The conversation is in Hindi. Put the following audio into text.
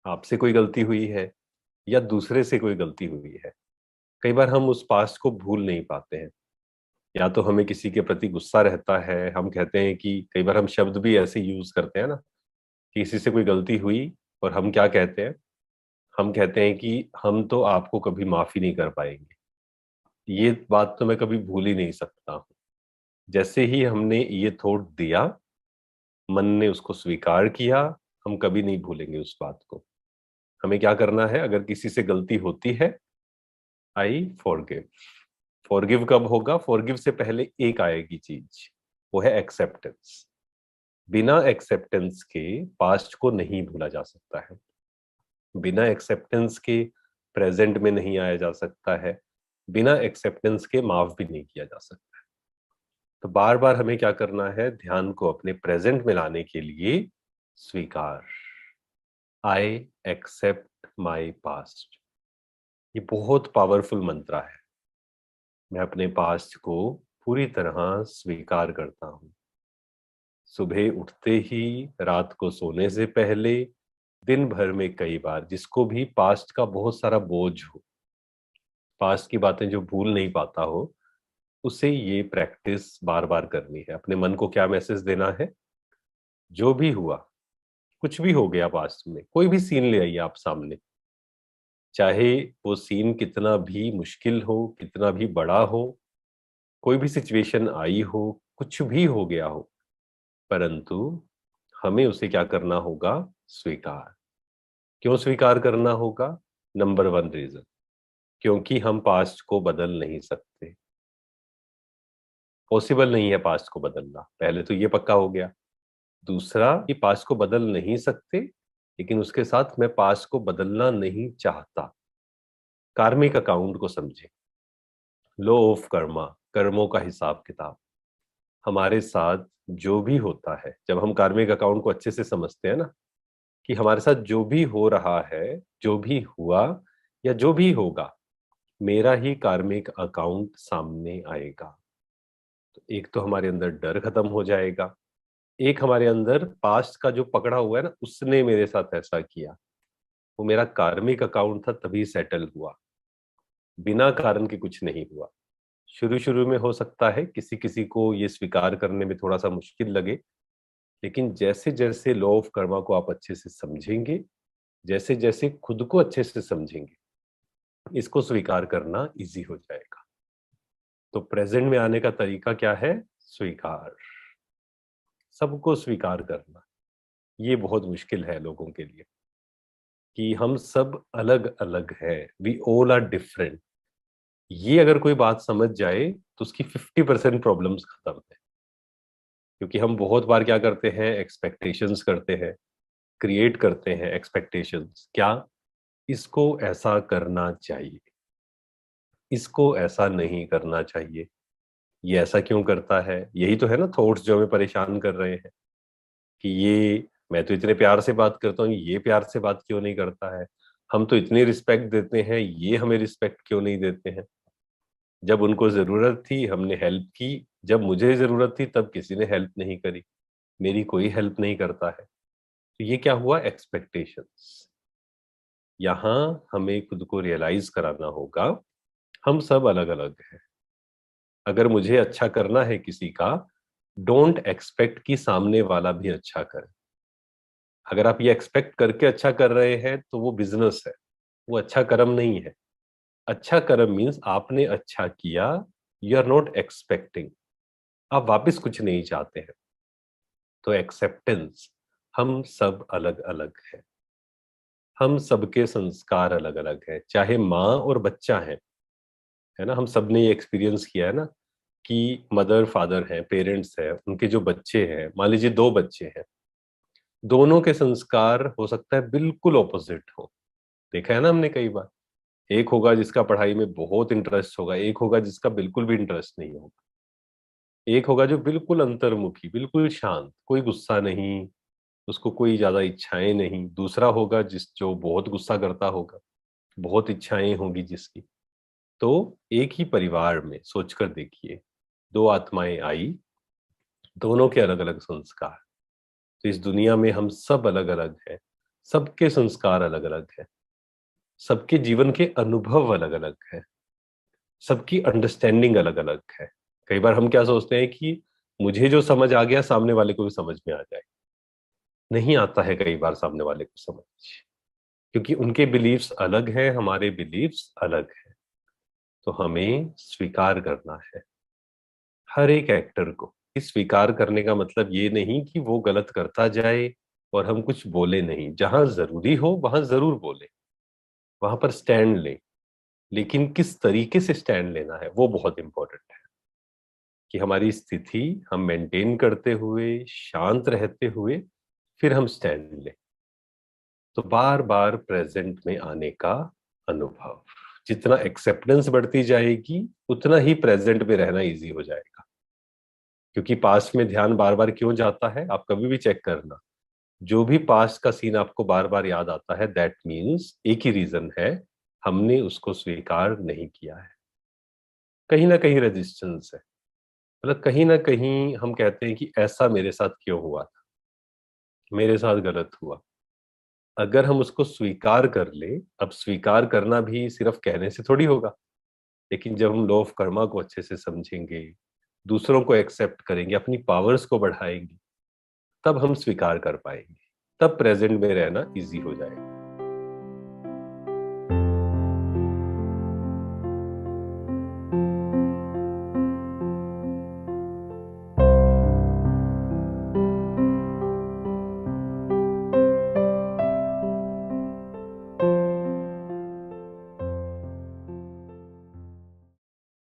आपसे कोई गलती हुई है या दूसरे से कोई गलती हुई है। कई बार हम उस पास्ट को भूल नहीं पाते हैं। या तो हमें किसी के प्रति गुस्सा रहता है, हम कहते हैं कि कई बार हम शब्द भी ऐसे यूज करते हैं ना कि किसी से कोई गलती हुई और हम क्या कहते हैं, हम कहते हैं कि हम तो आपको कभी माफ ही नहीं कर पाएंगे। ये बात तो मैं कभी भूल ही नहीं सकता हूँ। जैसे ही हमने ये थॉट दिया, मन ने उसको स्वीकार किया, हम कभी नहीं भूलेंगे उस बात को। हमें क्या करना है, अगर किसी से गलती होती है, आई फॉरगिव। फॉरगिव कब होगा? फॉरगिव से पहले एक आएगी चीज, वो है एक्सेप्टेंस। बिना एक्सेप्टेंस के पास्ट को नहीं भूला जा सकता है। बिना एक्सेप्टेंस के प्रेजेंट में नहीं आया जा सकता है। बिना एक्सेप्टेंस के माफ भी नहीं किया जा सकता है। तो बार बार हमें क्या करना है, ध्यान को अपने प्रेजेंट में लाने के लिए स्वीकार। I accept my past. ये बहुत पावरफुल मंत्र है। मैं अपने पास्ट को पूरी तरह स्वीकार करता हूं। सुबह उठते ही, रात को सोने से पहले, दिन भर में कई बार, जिसको भी पास्ट का बहुत सारा बोझ हो, पास्ट की बातें जो भूल नहीं पाता हो, उसे ये प्रैक्टिस बार बार करनी है। अपने मन को क्या मैसेज देना है, जो भी हुआ, कुछ भी हो गया पास्ट में, कोई भी सीन ले आइए आप सामने, चाहे वो सीन कितना भी मुश्किल हो, कितना भी बड़ा हो, कोई भी सिचुएशन आई हो, कुछ भी हो गया हो, परंतु हमें उसे क्या करना होगा, स्वीकार। क्यों स्वीकार करना होगा? नंबर वन रीजन, क्योंकि हम पास्ट को बदल नहीं सकते। पॉसिबल नहीं है पास्ट को बदलना, पहले तो ये पक्का हो गया। दूसरा, कि पास्ट को बदल नहीं सकते, लेकिन उसके साथ मैं पास्ट को बदलना नहीं चाहता। कार्मिक अकाउंट को समझे, लॉ ऑफ कर्मा, कर्मों का हिसाब किताब। हमारे साथ जो भी होता है, जब हम कार्मिक अकाउंट को अच्छे से समझते हैं ना, कि हमारे साथ जो भी हो रहा है, जो भी हुआ या जो भी होगा, मेरा ही कार्मिक अकाउंट सामने आएगा। तो एक तो हमारे अंदर डर खत्म हो जाएगा, एक हमारे अंदर पास्ट का जो पकड़ा हुआ है ना, उसने मेरे साथ ऐसा किया, वो मेरा कार्मिक अकाउंट था तभी सेटल हुआ, बिना कारण के कुछ नहीं हुआ। शुरू शुरू में हो सकता है किसी किसी को ये स्वीकार करने में थोड़ा सा मुश्किल लगे, लेकिन जैसे जैसे लॉ ऑफ कर्मा को आप अच्छे से समझेंगे, जैसे जैसे खुद को अच्छे से समझेंगे, इसको स्वीकार करना इजी हो जाएगा। तो प्रेजेंट में आने का तरीका क्या है? स्वीकार। सबको स्वीकार करना, ये बहुत मुश्किल है लोगों के लिए, कि हम सब अलग अलग हैं, वी ऑल आर डिफरेंट। ये अगर कोई बात समझ जाए तो उसकी 50% प्रॉब्लम्स खत्म है। क्योंकि हम बहुत बार क्या करते हैं, एक्सपेक्टेशंस करते हैं, क्रिएट करते हैं एक्सपेक्टेशंस। क्या? इसको ऐसा करना चाहिए, इसको ऐसा नहीं करना चाहिए, ये ऐसा क्यों करता है। यही तो है ना थॉट्स जो हमें परेशान कर रहे हैं, कि ये, मैं तो इतने प्यार से बात करता हूँ, ये प्यार से बात क्यों नहीं करता है। हम तो इतनी रिस्पेक्ट देते हैं, ये हमें रिस्पेक्ट क्यों नहीं देते हैं। जब उनको जरूरत थी हमने हेल्प की, जब मुझे जरूरत थी तब किसी ने हेल्प नहीं करी, मेरी कोई हेल्प नहीं करता है। तो ये क्या हुआ? एक्सपेक्टेशंस। यहाँ हमें खुद को रियलाइज कराना होगा, हम सब अलग अलग हैं। अगर मुझे अच्छा करना है किसी का, डोंट एक्सपेक्ट कि सामने वाला भी अच्छा करे। अगर आप ये एक्सपेक्ट करके अच्छा कर रहे हैं तो वो बिजनेस है, वो अच्छा कर्म नहीं है। अच्छा कर्म मीन्स आपने अच्छा किया, यू आर नॉट एक्सपेक्टिंग, आप वापस कुछ नहीं चाहते हैं। तो एक्सेप्टेंस, हम सब अलग अलग हैं, हम सबके संस्कार अलग अलग हैं, चाहे माँ और बच्चा है ना। हम सब ने ये एक्सपीरियंस किया है ना, कि मदर फादर हैं, पेरेंट्स हैं, उनके जो बच्चे हैं, मान लीजिए दो बच्चे हैं, दोनों के संस्कार हो सकता है बिल्कुल ऑपोजिट हो। देखा है ना हमने कई बार। एक होगा जिसका पढ़ाई में बहुत इंटरेस्ट होगा, एक होगा जिसका बिल्कुल भी इंटरेस्ट नहीं होगा। एक होगा जो बिल्कुल अंतर्मुखी, बिल्कुल शांत, कोई गुस्सा नहीं, उसको कोई ज्यादा इच्छाएं नहीं। दूसरा होगा जो बहुत गुस्सा करता होगा, बहुत इच्छाएं होंगी जिसकी। तो एक ही परिवार में सोचकर देखिए, दो आत्माएं आई, दोनों के अलग अलग संस्कार। तो इस दुनिया में हम सब अलग अलग हैं, सबके संस्कार अलग अलग है, सबके जीवन के अनुभव अलग अलग है, सबकी अंडरस्टैंडिंग अलग अलग है। कई बार हम क्या सोचते हैं कि मुझे जो समझ आ गया सामने वाले को भी समझ में आ जाए। नहीं आता है कई बार सामने वाले को समझ, क्योंकि उनके बिलीव्स अलग हैं, हमारे बिलीव्स अलग हैं। तो हमें स्वीकार करना है हर एक एक्टर को। इस स्वीकार करने का मतलब ये नहीं कि वो गलत करता जाए और हम कुछ बोले नहीं। जहां जरूरी हो वहां जरूर बोले, वहां पर स्टैंड ले, लेकिन किस तरीके से स्टैंड लेना है वो बहुत इंपॉर्टेंट है। कि हमारी स्थिति हम मेंटेन करते हुए, शांत रहते हुए फिर हम स्टैंड लें। तो बार बार प्रेजेंट में आने का अनुभव, जितना एक्सेप्टेंस बढ़ती जाएगी उतना ही प्रेजेंट में रहना इजी हो जाएगा। क्योंकि पास्ट में ध्यान बार बार क्यों जाता है, आप कभी भी चेक करना। जो भी पास्ट का सीन आपको बार बार याद आता है, दैट मीन्स एक ही रीजन है, हमने उसको स्वीकार नहीं किया है। कहीं ना कहीं रेजिस्टेंस है, मतलब कहीं ना कहीं हम कहते हैं कि ऐसा मेरे साथ क्यों हुआ था, मेरे साथ गलत हुआ। अगर हम उसको स्वीकार कर ले, अब स्वीकार करना भी सिर्फ कहने से थोड़ी होगा, लेकिन जब हम लॉ ऑफ कर्मा को अच्छे से समझेंगे, दूसरों को एक्सेप्ट करेंगे, अपनी पावर्स को बढ़ाएंगे, तब हम स्वीकार कर पाएंगे, तब प्रेजेंट में रहना इजी हो जाएगा।